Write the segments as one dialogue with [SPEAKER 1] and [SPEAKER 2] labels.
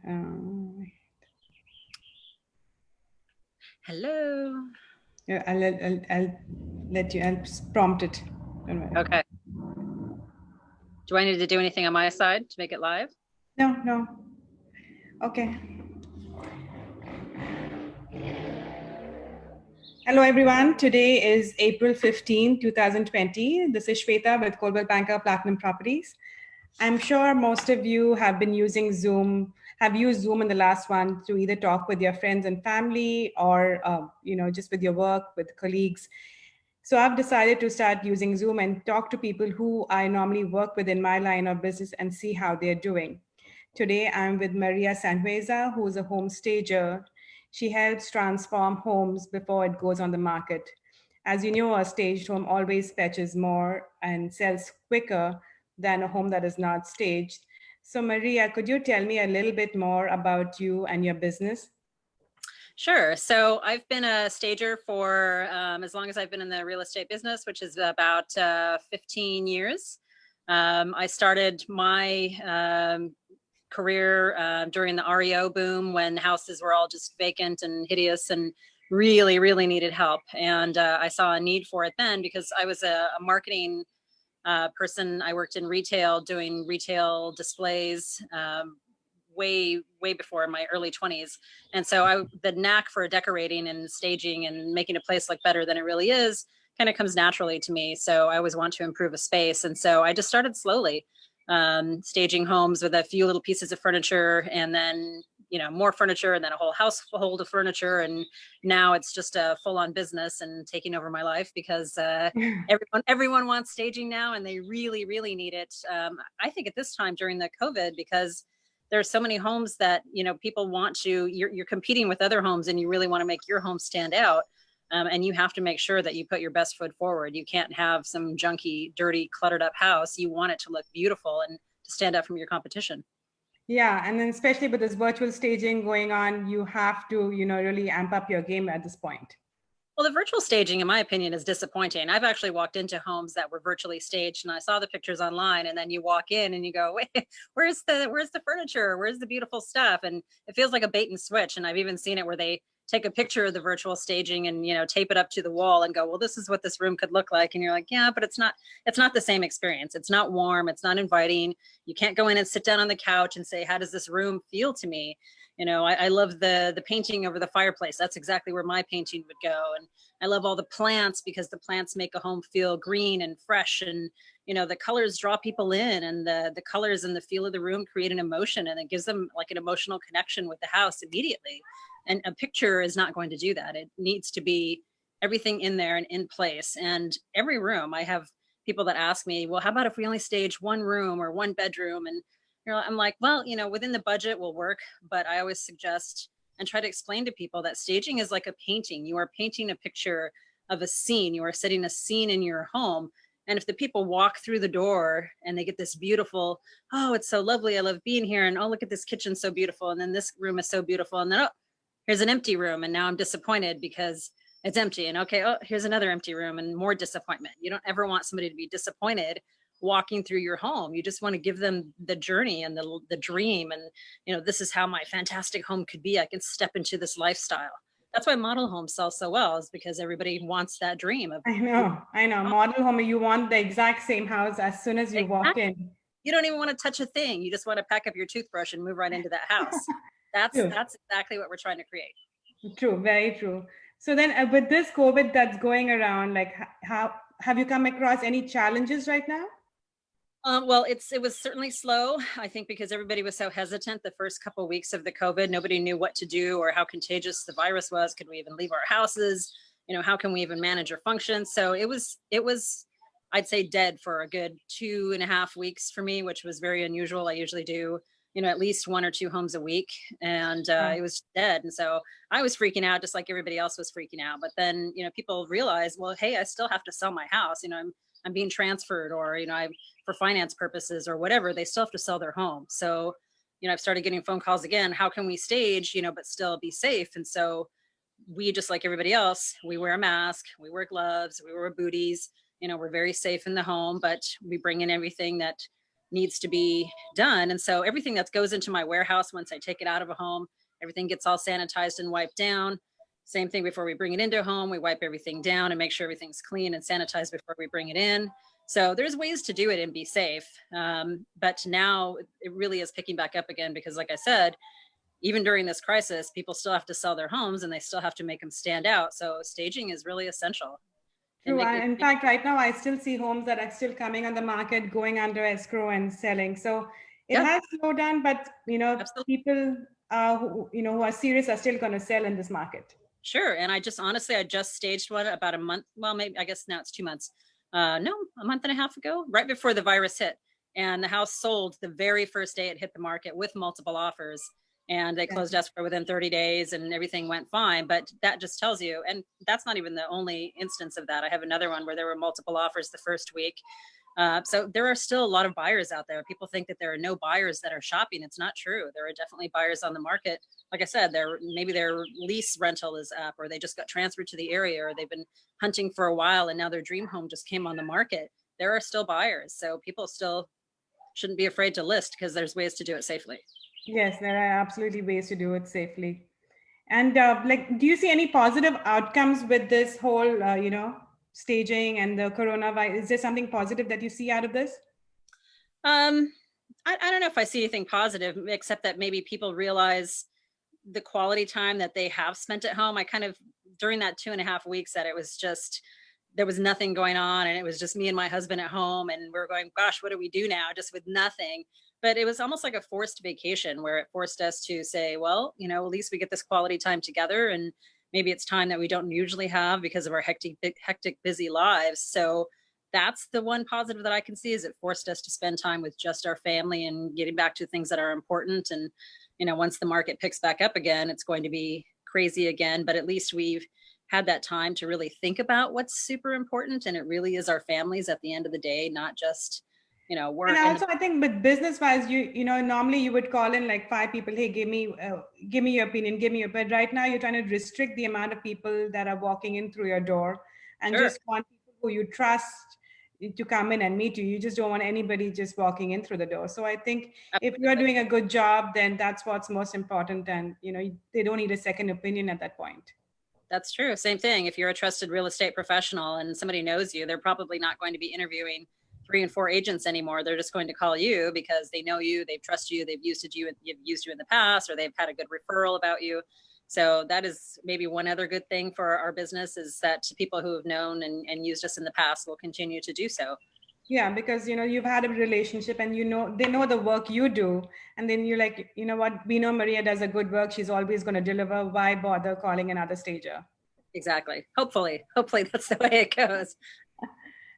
[SPEAKER 1] Uh,
[SPEAKER 2] Hello.
[SPEAKER 1] yeah, I'll let you. I'll prompt it. Don't worry.
[SPEAKER 2] Okay. Do I need to do anything on my side to make it live?
[SPEAKER 1] No, no. Okay. Hello, everyone. Today is April 15, 2020. This is Shweta with Coldwell Banker Platinum Properties. I'm sure most of you have been using Zoom, have used Zoom in the last one to either talk with your friends and family or, just with your work, with colleagues. So I've decided to start using Zoom and talk to people who I normally work with in my line of business and see how they're doing. Today, I'm with Marea Sanhueza, who is a home stager. She helps transform homes before it goes on the market. As you know, a staged home always fetches more and sells quicker than a home that is not staged. So, Maria, could you tell me a little bit more about you and your business?
[SPEAKER 2] Sure. So I've been a stager for as long as I've been in the real estate business, which is about 15 years. I started my career during the REO boom when houses were all just vacant and hideous and really, really needed help. And I saw a need for it then because I was a marketing person. I worked in retail doing retail displays way before my early 20s, and so the knack for decorating and staging and making a place look better than it really is kind of comes naturally to me. So I always want to improve a space, and so I just started slowly staging homes with a few little pieces of furniture, and then more furniture, and then a whole household of furniture, and now it's just a full-on business and taking over my life because everyone wants staging now, and they really, really need it. I think at this time during the COVID, because there's so many homes that people want to. You're competing with other homes, and you really want to make your home stand out. And you have to make sure that you put your best foot forward. You can't have some junky, dirty, cluttered up house. You want it to look beautiful and to stand out from your competition.
[SPEAKER 1] Yeah, and then especially with this virtual staging going on, you have to, really amp up your game at this point.
[SPEAKER 2] Well, the virtual staging, in my opinion, is disappointing. I've actually walked into homes that were virtually staged, and I saw the pictures online, and then you walk in and you go, "Wait, where's the furniture? Where's the beautiful stuff?" And it feels like a bait and switch. And I've even seen it where they take a picture of the virtual staging and tape it up to the wall and go, "Well, this is what this room could look like." And you're like, "Yeah, but it's not the same experience. It's not warm. It's not inviting. You can't go in and sit down on the couch and say, 'How does this room feel to me?'" I love the painting over the fireplace. That's exactly where my painting would go. And I love all the plants because the plants make a home feel green and fresh, and the colors draw people in, and the colors and the feel of the room create an emotion, and it gives them like an emotional connection with the house immediately. And a picture is not going to do that. It needs to be everything in there and in place. And every room, I have people that ask me, "Well, how about if we only stage one room or one bedroom?" And I'm like, well, within the budget will work, but I always suggest and try to explain to people that staging is like a painting. You are painting a picture of a scene. You are setting a scene in your home. And if the people walk through the door and they get this beautiful, "Oh, it's so lovely. I love being here." And, "Oh, look at this kitchen, so beautiful. And then this room is so beautiful." And then, "Oh, here's an empty room. And now I'm disappointed because it's empty." And, "Okay, oh, here's another empty room," and more disappointment. You don't ever want somebody to be disappointed walking through your home. You just want to give them the journey and the dream. And, this is how my fantastic home could be. I can step into this lifestyle. That's why model homes sell so well, is because everybody wants that dream of,
[SPEAKER 1] I know.
[SPEAKER 2] oh,
[SPEAKER 1] Model home, you want the exact same house as soon as you walk
[SPEAKER 2] exactly.
[SPEAKER 1] in.
[SPEAKER 2] You don't even want to touch a thing. You just want to pack up your toothbrush and move right into that house. That's
[SPEAKER 1] True,
[SPEAKER 2] that's exactly what we're trying to create.
[SPEAKER 1] true, very true. So then, with this COVID that's going around, like, how have you come across any challenges right now?
[SPEAKER 2] Well, it was certainly slow. I think because everybody was so hesitant the first couple of weeks of the COVID, nobody knew what to do or how contagious the virus was. Could we even leave our houses? How can we even manage our functions? So it was, I'd say, dead for a good 2.5 weeks for me, which was very unusual. I usually do, at least one or two homes a week, and
[SPEAKER 1] Oh,
[SPEAKER 2] it was dead. And so I was freaking out, just like everybody else was freaking out. But then, people realized, well, hey, I still have to sell my house. I'm being transferred, or I for finance purposes or whatever, they still have to sell their home. So, I've started getting phone calls again. How can we stage, but still be safe? And so we, just like everybody else, we wear a mask, we wear gloves, we wear booties, we're very safe in the home, but we bring in everything that needs to be done. And so everything that goes into my warehouse, once I take it out of a home, everything gets all sanitized and wiped down. Same thing before we bring it into a home, we wipe everything down and make sure everything's clean and sanitized before we bring it in. So there's ways to do it and be safe. But now it really is picking back up again, because like I said, even during this crisis, people still have to sell their homes and they still have to make them stand out. So staging is really essential.
[SPEAKER 1] True. In fact, right now, I still see homes that are still coming on the market, going under escrow and selling. So it
[SPEAKER 2] Yeah,
[SPEAKER 1] has slowed down, but
[SPEAKER 2] absolutely.
[SPEAKER 1] people who are serious are still going to sell in this market.
[SPEAKER 2] Sure. And I just staged one about a month. Well, maybe, I guess now it's 2 months. No, a month and a half ago, right before the virus hit. And the house sold the very first day it hit the market with multiple offers. And they closed escrow within 30 days and everything went fine. But that just tells you, and that's not even the only instance of that. I have another one where there were multiple offers the first week. So there are still a lot of buyers out there. People think that there are no buyers that are shopping. It's not true. There are definitely buyers on the market. Like I said, maybe their lease rental is up, or they just got transferred to the area, or they've been hunting for a while and now their dream home just came on the market. There are still buyers. So people still shouldn't be afraid to list, because there's ways to do it safely.
[SPEAKER 1] Yes, there are absolutely ways to do it safely. And do you see any positive outcomes with this whole, staging and the coronavirus? Is there something positive that you see out of this?
[SPEAKER 2] Um, I don't know if I see anything positive, except that maybe people realize the quality time that they have spent at home. I kind of, during that 2.5 weeks that it was just, there was nothing going on and it was just me and my husband at home, and we're going, gosh, what do we do now, just with nothing. But it was almost like a forced vacation, where it forced us to say, well, at least we get this quality time together, and maybe it's time that we don't usually have because of our hectic busy lives. So that's the one positive that I can see, is it forced us to spend time with just our family and getting back to things that are important. And once the market picks back up again, it's going to be crazy again, but at least we've had that time to really think about what's super important. And it really is our families at the end of the day, not just,
[SPEAKER 1] And
[SPEAKER 2] work.
[SPEAKER 1] also, I think with business wise, normally you would call in like 5 people. Hey, give me your opinion, give me your. But right now, you're trying to restrict the amount of people that are walking in through your door, and
[SPEAKER 2] Sure.
[SPEAKER 1] just want people who you trust to come in and meet you. You just don't want anybody just walking in through the door. So I think if you're
[SPEAKER 2] Absolutely.
[SPEAKER 1] doing a good job, then that's what's most important, and they don't need a second opinion at that point.
[SPEAKER 2] That's true. Same thing. If you're a trusted real estate professional and somebody knows you, they're probably not going to be interviewing 3 and 4 agents anymore. They're just going to call you because they know you, they trust you, they've used you in the past, or they've had a good referral about you. So that is maybe one other good thing for our business, is that people who have known and used us in the past will continue to do so.
[SPEAKER 1] Yeah, because you've had a relationship, and they know the work you do, and then you're like, you know what, we know Maria does a good work. She's always going to deliver. Why bother calling another stager?
[SPEAKER 2] Exactly. Hopefully that's the way it goes.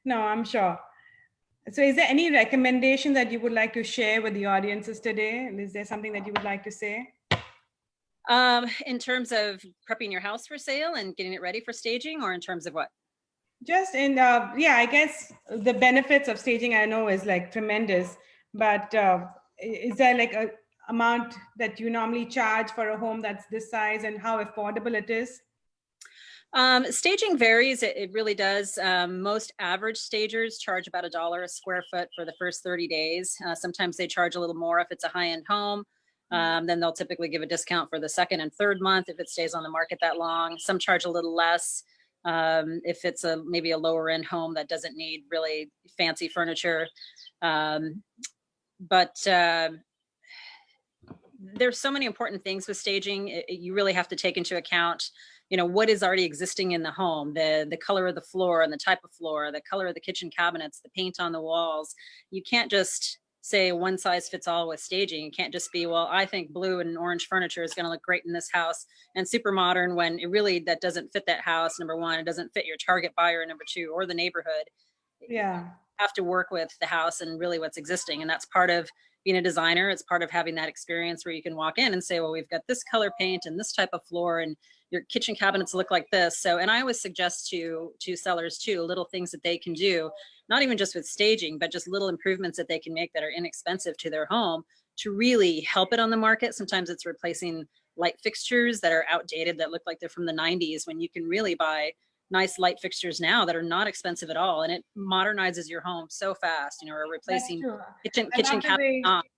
[SPEAKER 1] No, I'm sure. So is there any recommendation that you would like to share with the audiences today? Is there something that you would like to say?
[SPEAKER 2] In terms of prepping your house for sale and getting it ready for staging, or in terms of what?
[SPEAKER 1] Just in, yeah, I guess the benefits of staging, I know, is like tremendous, but is there like a amount that you normally charge for a home that's this size, and how affordable it is?
[SPEAKER 2] Staging varies. It really does. Most average stagers charge about $1 a square foot for the first 30 days. Sometimes they charge a little more if it's a high-end home. Then they'll typically give a discount for the second and third month if it stays on the market that long. Some charge a little less if it's maybe a lower end home that doesn't need really fancy furniture. But there's so many important things with staging. You really have to take into account, what is already existing in the home, the color of the floor and the type of floor, the color of the kitchen cabinets, the paint on the walls. You can't just say one size fits all with staging. You can't just be, well, I think blue and orange furniture is going to look great in this house and super modern, when that doesn't fit that house. Number one, it doesn't fit your target buyer, number two, or the neighborhood.
[SPEAKER 1] Yeah.
[SPEAKER 2] Have to work with the house and really what's existing. And that's part of being a designer. It's part of having that experience where you can walk in and say, well, we've got this color paint and this type of floor, and your kitchen cabinets look like this. So, and I always suggest to sellers too, little things that they can do, not even just with staging, but just little improvements that they can make that are inexpensive to their home to really help it on the market. Sometimes it's replacing light fixtures that are outdated, that look like they're from the 90s, when you can really buy nice light fixtures now that are not expensive at all, and it modernizes your home so fast. You know, or
[SPEAKER 1] That's
[SPEAKER 2] replacing
[SPEAKER 1] true. I
[SPEAKER 2] kitchen
[SPEAKER 1] love the way
[SPEAKER 2] cabinets.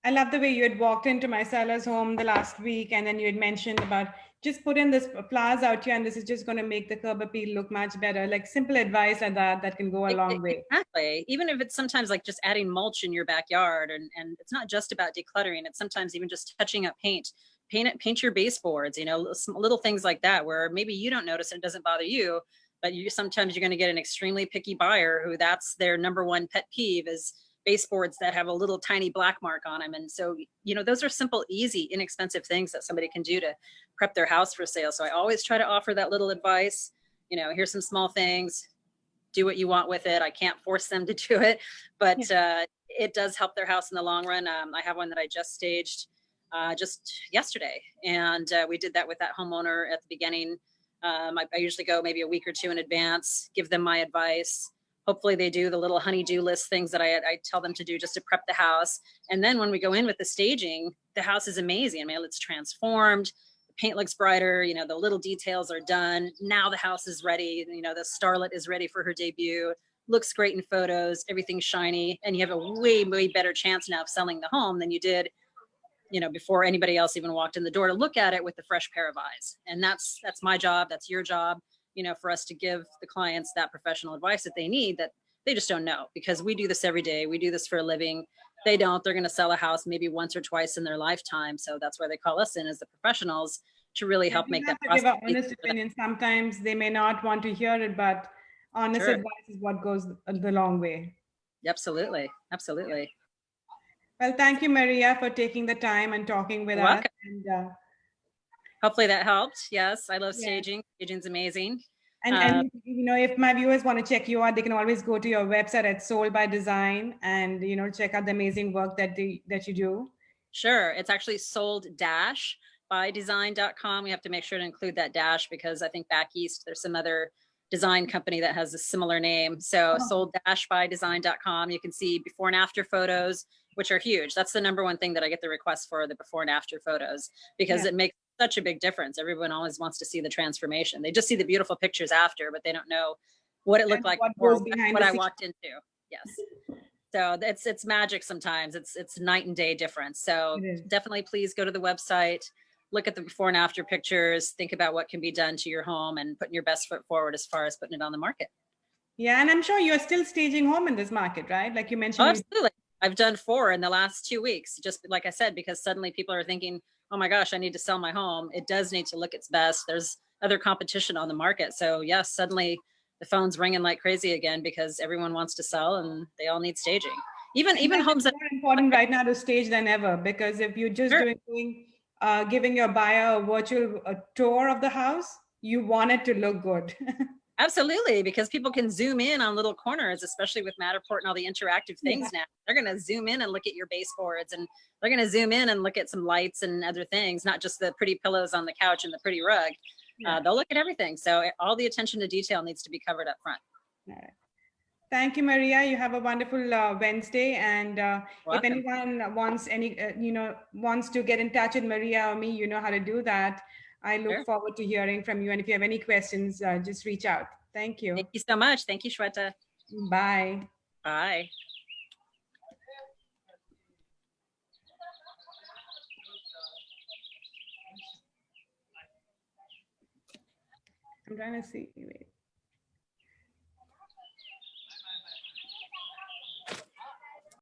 [SPEAKER 1] I love the way you had walked into my seller's home the last week, and then you had mentioned about just put in this flowers out here, and this is just going to make the curb appeal look much better. Like simple advice like that can go a long way.
[SPEAKER 2] Exactly. Even if it's sometimes like just adding mulch in your backyard, and it's not just about decluttering. It's sometimes even just touching up paint your baseboards. You know, little things like that where maybe you don't notice and it doesn't bother you, but sometimes you're going to get an extremely picky buyer who that's their number one pet peeve is baseboards that have a little tiny black mark on them. And so, you know, those are simple, easy, inexpensive things that somebody can do to prep their house for sale. So I always try to offer that little advice. You know, here's some small things, do what you want with it. I can't force them to do it, but it does help their house in the long run. I have one that I just staged just yesterday, and we did that with that homeowner at the beginning. I usually go maybe a week or two in advance, give them my advice. Hopefully they do the little honey-do list things that I tell them to do just to prep the house. And then when we go in with the staging, the house is amazing. I mean, it's transformed. The paint looks brighter. You know, the little details are done. Now the house is ready. You know, the starlet is ready for her debut. Looks great in photos. Everything's shiny. And you have a way, way better chance now of selling the home than you did, you know, before anybody else even walked in the door to look at it with a fresh pair of eyes. And that's my job. That's your job, you know, for us to give the clients that professional advice that they need, that they just don't know, because we do this every day. We do this for a living. They don't. They're going to sell a house maybe once or twice in their lifetime. So that's why they call us in as the professionals to really help
[SPEAKER 1] We
[SPEAKER 2] make
[SPEAKER 1] have
[SPEAKER 2] that
[SPEAKER 1] to give
[SPEAKER 2] process.
[SPEAKER 1] an honest opinion. Sometimes they may not want to hear it, but honest
[SPEAKER 2] Sure.
[SPEAKER 1] advice is what goes the long way.
[SPEAKER 2] Absolutely. Absolutely.
[SPEAKER 1] Well, thank you, Maria, for taking the time and talking with
[SPEAKER 2] You're
[SPEAKER 1] us.
[SPEAKER 2] welcome.
[SPEAKER 1] And
[SPEAKER 2] Hopefully that helped. Yes, I love
[SPEAKER 1] yeah.
[SPEAKER 2] staging. Staging's amazing.
[SPEAKER 1] And you know, if my viewers want to check you out, they can always go to your website at Soul by Design and you know check out the amazing work that you do.
[SPEAKER 2] Sure. It's actually sold dash by design.com. We have to make sure to include that dash because I think back east there's some other design company that has a similar name. So sold dash by design.com. You can see before and after photos, which are huge. That's the number one thing that I get the request for, the before and after photos, because it makes such a big difference. Everyone always wants to see the transformation. They just see the beautiful pictures after, but they don't know what it looked like
[SPEAKER 1] What
[SPEAKER 2] before,
[SPEAKER 1] goes behind
[SPEAKER 2] what
[SPEAKER 1] the
[SPEAKER 2] I
[SPEAKER 1] scenes.
[SPEAKER 2] walked into. Yes. So it's magic sometimes. It's night and day difference. So definitely please go to the website, look at the before and after pictures, think about what can be done to your home and putting your best foot forward as far as putting it on the market.
[SPEAKER 1] Yeah, and I'm sure you're still staging home in this market, right? Like you mentioned.
[SPEAKER 2] Oh, absolutely. I've done 4 in the last 2 weeks, just like I said, because suddenly people are thinking, oh my gosh, I need to sell my home. It does need to look its best. There's other competition on the market. So yes, suddenly the phone's ringing like crazy again because everyone wants to sell and they all need staging. Even homes that
[SPEAKER 1] more important right now to stage than ever, because if you're just giving your buyer a virtual tour of the house, you want it to look good.
[SPEAKER 2] Absolutely, because people can zoom in on little corners, especially with Matterport and all the interactive things now. They're going to zoom in and look at your baseboards, and they're going to zoom in and look at some lights and other things, not just the pretty pillows on the couch and the pretty rug. They'll look at everything. So all the attention to detail needs to be covered up front.
[SPEAKER 1] All right. Thank you, Maria. You have a wonderful Wednesday. And if anyone wants wants to get in touch with Maria or me, you know how to do that. I look forward to hearing from you. And if you have any questions, just reach out. Thank you.
[SPEAKER 2] Thank you so much. Thank you, Shweta.
[SPEAKER 1] Bye.
[SPEAKER 2] Bye.
[SPEAKER 1] I'm trying to see. Wait.